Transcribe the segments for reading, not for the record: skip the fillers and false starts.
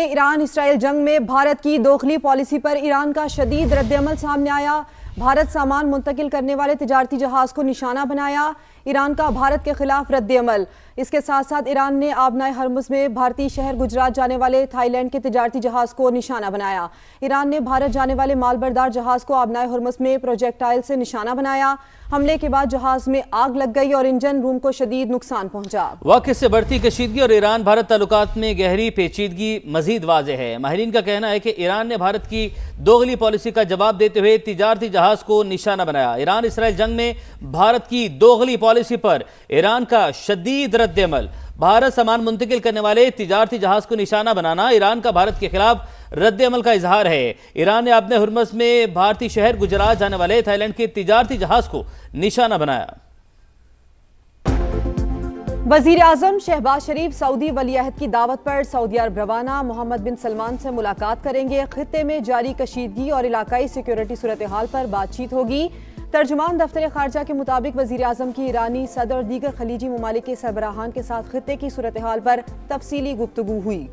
Iran Israel जंग में भारत की दोखली पॉलिसी पर ईरान का शदीद रद्दअमल सामने आया। भारत सामान मुंतकिल करने वाले तिजारती जहाज को निशाना बनाया। ईरान का भारत के खिलाफ रद्दअमल। इसके साथ साथ ईरान ने आबनाए हरमुज में भारतीय शहर गुजरात जाने वाले थाईलैंड के तिजारती जहाज को निशाना बनाया। ईरान ने भारत जाने वाले मालबरदार जहाज को आबनाए हरमुज में प्रोजेक्टाइल से निशाना बनाया। हमले के बाद जहाज में आग लग गई और इंजन रूम को शदीद नुकसान पहुंचा। वाक़े से बढ़ती कशीदगी और ईरान भारत ताल्लुकात में गहरी पेचीदगी मजीद वाज़ेह है। माहिरीन का कहना है कि ईरान ने भारत की दोगली पॉलिसी का जवाब देते हुए तिजारती जहाज को निशाना बनाया। ईरान इसराइल जंग में भारत की दोगली पॉलिसी पर ईरान का शदीद रद्दअमल। भारत सामान मुंतकिल करने वाले तिजारती जहाज को निशाना बनाना ईरान का भारत के खिलाफ रद्दअमल का इजहार है। ईरान ने अपने हुर्मस में भारतीय शहर गुजरात जाने वाले थाईलैंड के तिजारती जहाज को निशाना बनाया। वजीर आजम शहबाज शरीफ सऊदी वलीअहद की दावत पर सऊदी अरब रवाना। मोहम्मद बिन सलमान से मुलाकात करेंगे। खित्ते में जारी कशीदगी और इलाकाई सिक्योरिटी सूरत हाल पर बातचीत होगी। तर्जुमान दफ्तर खारजा के मुताबिक वजीर आजम की ईरानी सदर और दीगर खलीजी ममालिक के सरबराहान के साथ खित्ते की सूरत हाल पर तफसीली गुफ्तगू हुई।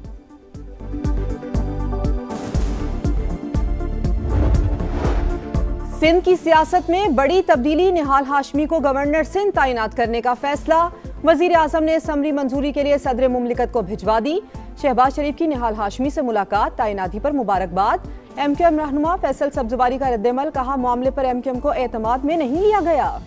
सिंध की सियासत में बड़ी तब्दीली। निहाल हाशमी को गवर्नर सिंध तैनात करने का फैसला। वजीर आजम ने समरी मंजूरी के लिए सदर मुमलिकत को भिजवा दी। शहबाज शरीफ की निहाल हाशमी से मुलाकात, तैनाती पर मुबारकबाद। एमक्यूएम रहनुमा फैसल सब्जवारी का रद्दअमल, कहा मामले पर एमक्यूएम को एतमाद में नहीं लिया गया।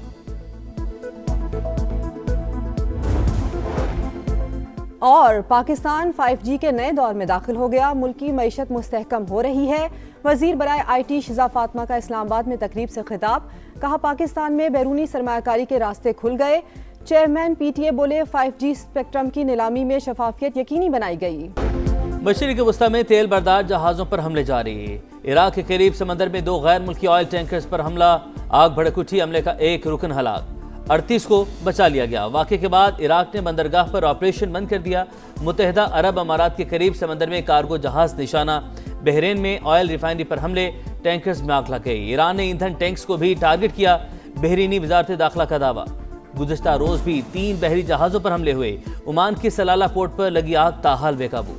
और पाकिस्तान 5G के नए दौर में दाखिल हो गया। मुल्की मईशत मुस्तहकम हो रही है। वजीर बराए IT शिजा फातिमा का इस्लामाबाद में तकरीब से खिताब, कहा पाकिस्तान में बैरूनी सरमायाकारी के रास्ते खुल गए। चेयरमैन PTA बोले 5G स्पेक्ट्रम की नीलामी में शफाफियत यकीनी बनाई गई। मशरिक़ वस्ता में तेल बरदार जहाज़ों पर हमले जारी। इराक के करीब समंदर में 2 गैर मुल्की ऑयल टैंकर्स पर हमला, आग भड़क उठी। हमले का एक रुकन हलाक, 38 को बचा लिया गया। वाक़े के बाद इराक ने बंदरगाह पर ऑपरेशन बंद कर दिया। मुत्तहिदा अरब अमारात के करीब समंदर में कार्गो जहाज निशाना। बहरीन में ऑयल रिफाइनरी पर हमले, टैंकर्स में आग लग गई। ईरान ने ईंधन टैंक्स को भी टारगेट किया। बहरीनी वजारत दाखिला का दावा, गुज़श्ता रोज भी 3 बहरी जहाज़ों पर हमले हुए। ओमान की सलाला पोर्ट पर लगी आग ताहाल बेकाबू।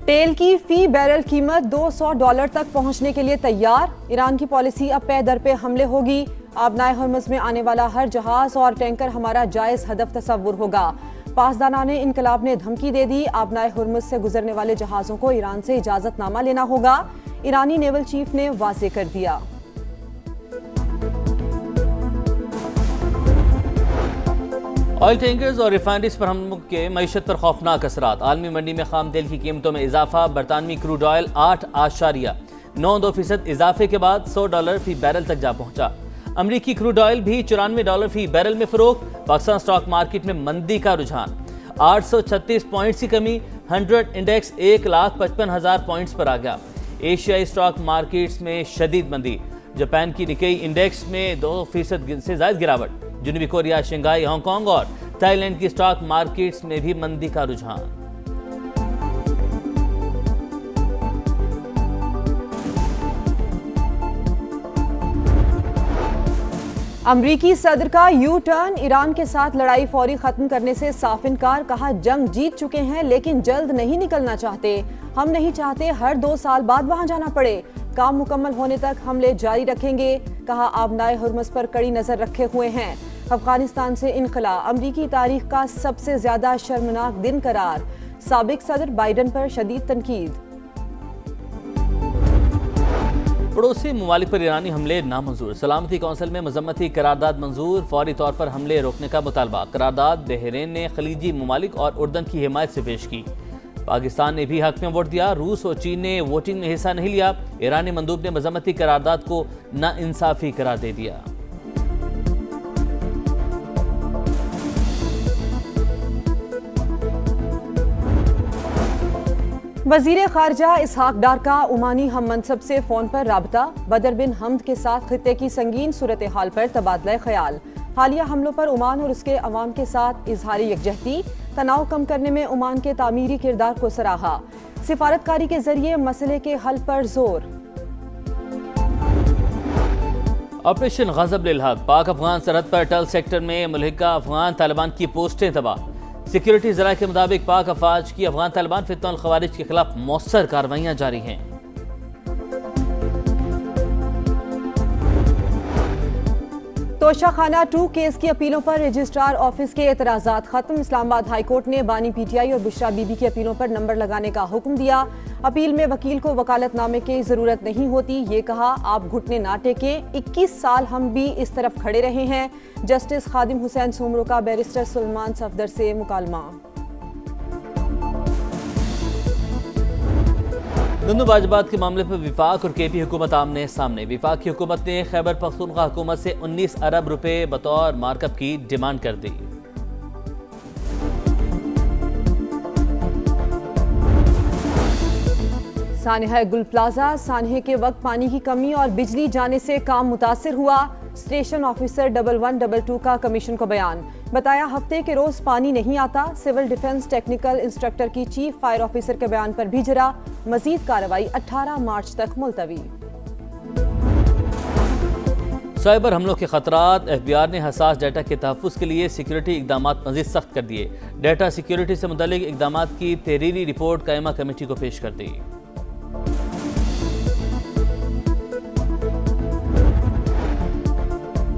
तेल की फी बैरल कीमत $200 तक पहुंचने के लिए तैयार। ईरान की पॉलिसी अब पे दर पे हमले होगी। आबनाए हरमुज में आने वाला हर जहाज और टैंकर हमारा जायज हदफ तस्वुर होगा। पासदाना ने इनकलाब ने धमकी दे दी। आबनाए हरमुज से गुजरने वाले जहाजों को ईरान से इजाजतनामा लेना होगा। ईरानी नेवल चीफ ने वाजे कर दिया। ऑयल टैंकर्स और रिफाइनरीज पर हमलों के मईशत पर खौफनाक असरात। आलमी मंडी में खाम तेल की कीमतों में इजाफा। बरतानवी क्रूड ऑयल 8.92% इजाफे के बाद $100 फी बैरल तक जा पहुंचा। अमरीकी क्रूड ऑयल भी $94 फी बैरल में फरोख्त। पाकिस्तान स्टॉक मार्केट में मंदी का रुझान। 836 पॉइंट्स की कमी। 100 इंडेक्स 1,55,000 पॉइंट्स पर आ गया। एशियाई स्टॉक मार्केट्स में शदीद मंदी। जापान की निकेई इंडेक्स में 2% से ज्यादा गिरावट। जनूबी कोरिया, शंघाई, हांगकांग और थाईलैंड की स्टॉक मार्केट्स में भी मंदी का रुझान। अमरीकी सदर का यू टर्न। ईरान के साथ लड़ाई फौरी खत्म करने से साफ इनकार। कहा जंग जीत चुके हैं लेकिन जल्द नहीं निकलना चाहते। हम नहीं चाहते हर 2 साल बाद वहां जाना पड़े। काम मुकम्मल होने तक हमले जारी रखेंगे। कहा आबनाए हरमुज पर कड़ी नजर रखे हुए हैं। अफगानिस्तान से इनखला अमरीकी तारीख का सबसे ज्यादा शर्मनाक दिन करार। साबिक सदर बाइडन पर शदीद तनकीद। पड़ोसी ममालिक पर ईरानी हमले नामंजूर। सलामती कौंसिल में मजम्मती करारदाद मंजूर। फौरी तौर पर हमले रोकने का मुतालबा। करारदाद बहरीन ने खलीजी ममालिक और उर्दन की हिमायत से पेश की। पाकिस्तान ने भी हक में वोट दिया। रूस और चीन ने वोटिंग में हिस्सा नहीं लिया। ईरानी मंदूब ने मजम्मती करारदाद को नाइंसाफी करार दे दिया। वजीर खारजा इसहाक डार का ओमानी हम मनसब से फोन पर राबता। बदर बिन हमद के साथ खित्ते की संगीन सूरत हाल पर तबादला ख्याल। हालिया हमलों पर ओमान और उसके अवाम के साथ इजहारी यकजहती। तनाव कम करने में ओमान के तामीरी किरदार को सराहा। सिफारतकारी के जरिए मसले के हल पर जोर। ऑपरेशन गजब लिल हक, पाक अफगान सरहद पर टल सेक्टर में मुल्हिका अफगान तालिबान की पोस्टें तबाह। सिक्योरिटी जराये के मुताबिक पाक अफवाज की अफगान तालिबान फितनल खवारिज के खिलाफ मौसर कार्रवाइयां जारी हैं। तोशाखाना 2 केस की अपीलों पर रजिस्ट्रार ऑफिस के एतराजात खत्म। इस्लामाबाद हाईकोर्ट ने बानी पीटीआई और बुशरा बीबी की अपीलों पर नंबर लगाने का हुक्म दिया। अपील में वकील को वकालतनामे की जरूरत नहीं होती, ये कहा। आप घुटने ना टेकें, 21 साल हम भी इस तरफ खड़े रहे हैं। जस्टिस खादिम हुसैन सोमरो का बैरिस्टर सुलेमान सफदर से मुकालमा। दोनों वाजबात के मामले पर विफाक और केपी हुकूमत आमने सामने। विफाक की हुकूमत ने खैबर पख्तूनख्वा हुकूमत से 19 अरब रुपए बतौर मार्कअप की डिमांड कर दी। सानहा गुल प्लाजा, सानहे के वक्त पानी की कमी और बिजली जाने से काम मुतासिर हुआ। स्टेशन ऑफिसर 1122 का कमीशन को बयान, बताया हफ्ते के रोज पानी नहीं आता। सिविल डिफेंस टेक्निकल इंस्ट्रक्टर की चीफ फायर ऑफिसर के बयान पर भी जरा। मजीद कार्रवाई 18 मार्च तक मुलतवी। साइबर हमलों के खतरात, FBI ने हसास डाटा के तहफ़्फ़ुज़ के लिए सिक्योरिटी इकदाम मज़ीद सख्त कर दिए। डाटा सिक्योरिटी से मुतल्लिक इकदाम की तहरीरी रिपोर्ट कायमा कमेटी को पेश कर दी।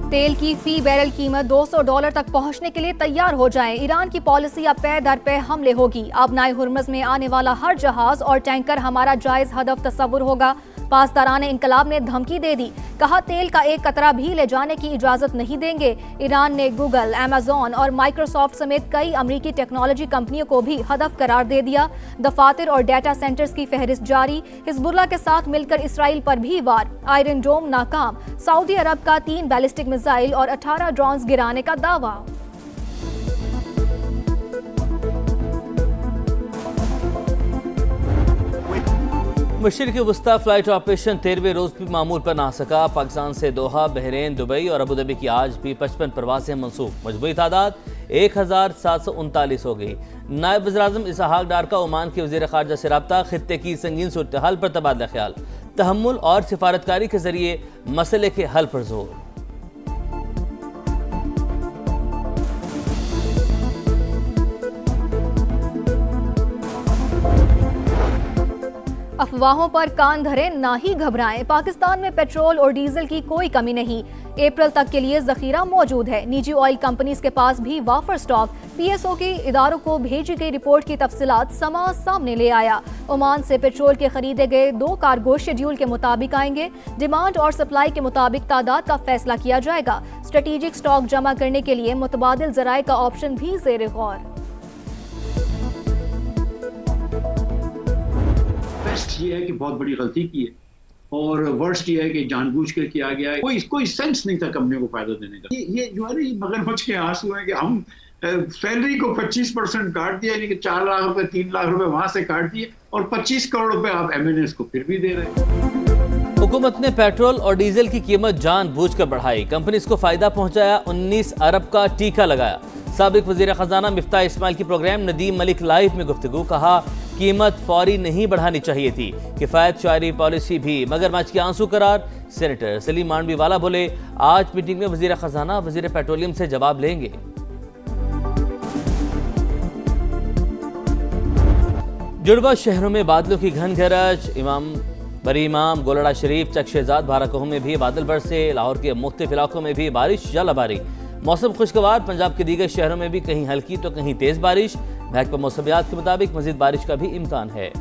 तेल की फी बैरल कीमत $200 तक पहुंचने के लिए तैयार हो जाएं। ईरान की पॉलिसी अब पे दर पे हमले होगी। आबनाए हुर्मुज़ में आने वाला हर जहाज और टैंकर हमारा जायज हदफ तस्वुर होगा। पासदारान इनकलाब ने धमकी दे दी, कहा तेल का एक कतरा भी ले जाने की इजाजत नहीं देंगे। ईरान ने गूगल, अमेजॉन और माइक्रोसॉफ्ट समेत कई अमरीकी टेक्नोलॉजी कंपनियों को भी हदफ करार दे दिया। दफातर और डाटा सेंटर्स की फहरिस्त जारी। हिजबुल्लाह के साथ मिलकर इसराइल पर भी वार। आयरन डोम नाकाम। सऊदी अरब का 3 बैलिस्टिक मिसाइल और 18 ड्रोन्स गिराने का दावा। मशरिक़ी वस्ता फ्लाइट ऑपरेशन 13वें रोज भी मामूल पर ना सका। पाकिस्तान से दोहा, बहरीन, दुबई और अबूधाबी की आज भी 55 परवासें मनसूख। मजमूई तादाद 1739 हो गई। नायब वज़ीर-ए-आज़म इसहाक डार का ओमान के वज़ीर ख़ारजा से रब्ता, खित्ते की संगीन सूरत हाल पर तबादला ख्याल, तहम्मुल और सिफारतकारी के जरिए मसले के हल पर जोर। अफवाहों पर कान धरे, ना ही घबराएं। पाकिस्तान में पेट्रोल और डीजल की कोई कमी नहीं। अप्रैल तक के लिए जखीरा मौजूद है। निजी ऑयल कंपनीज के पास भी वाफर स्टॉक। PSO के इदारों को भेजी गई रिपोर्ट की तफसीलात समा सामने ले आया। ओमान से पेट्रोल के खरीदे गए 2 कार्गो शेड्यूल के मुताबिक आएंगे। डिमांड और सप्लाई के मुताबिक तादाद का फैसला किया जाएगा। स्ट्रेटेजिक स्टॉक जमा करने के लिए मुतबादिल जराये का ऑप्शन भी ज़ेर गौर। बेस्ट ये है कि बहुत बड़ी गलती की है और वर्स्ट ये है कि जानबूझ कर किया गया है। कोई सेंस नहीं था कंपनी को फायदा देने का। ये जो है ना, ये मगरमच्छ के आंसू हैं कि हम सैलरी को 25% काट दिया, यानी कि 4 लाख रुपए 3 लाख रुपए वहां से काट दिए और 25 करोड़ रुपए आप MNS को फिर भी दे रहे हैं। हुकूमत ने पेट्रोल और डीजल की कीमत जानबूझकर बढ़ाई। कंपनीज को फायदा पहुंचाया, 19 अरब का टीका लगाया। साबिक वजीर खजाना मिफ्ताह इस्माइल की प्रोग्राम नदीम मलिक लाइव में गुफ्तगू, कहा कीमत फौरी नहीं बढ़ानी चाहिए थी। किफायत शायरी पॉलिसी भी मगरमच्छ के आंसू करार। सेनेटर सलीम मांडवी वाला बोले, आज मीटिंग में वजीर खजाना वजीर पेट्रोलियम से जवाब लेंगे। जुड़वा शहरों में बादलों की घन गरज। बरी इमाम, गोलड़ा शरीफ, चक शहजाद, बाराकोह में भी बादल बरसे। लाहौर के मुख्तलिफ इलाकों में भी बारिश जलाबारी। मौसम खुशगवार। पंजाब के दीगर शहरों में भी कहीं हल्की तो कहीं तेज बारिश। महकमा मौसमियात के मुताबिक मजीद बारिश का भी इम्कान है।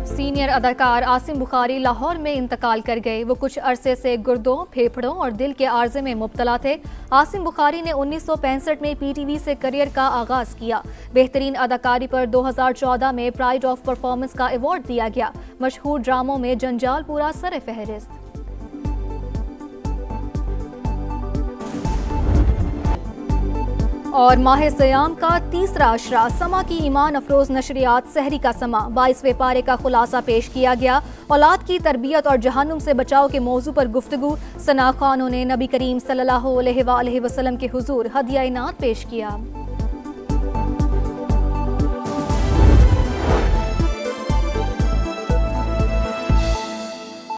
सीनियर अदाकार आसिम बुखारी लाहौर में इंतकाल कर गए। वो कुछ अरसे से गुर्दों, फेफड़ों और दिल के आर्जे में मुब्तला थे। आसिम बुखारी ने 1965 में PTV से करियर का आगाज किया। बेहतरीन अदाकारी पर 2014 में प्राइड ऑफ परफॉर्मेंस का अवार्ड दिया गया। मशहूर ड्रामों में जंजाल पूरा सर फहरिस्त। और माह सयाम का तीसरा अशरा, समा की ईमान अफरोज नशरियात सहरी का समा, 22वें पारे का खुलासा पेश किया गया। औलाद की तरबियत और जहन्नुम से बचाव के मौजू पर गुफ्तगू। सना खानों ने नबी करीम सल्लल्लाहु अलैहि वसल्लम के हुजूर हदिया इनात पेश किया।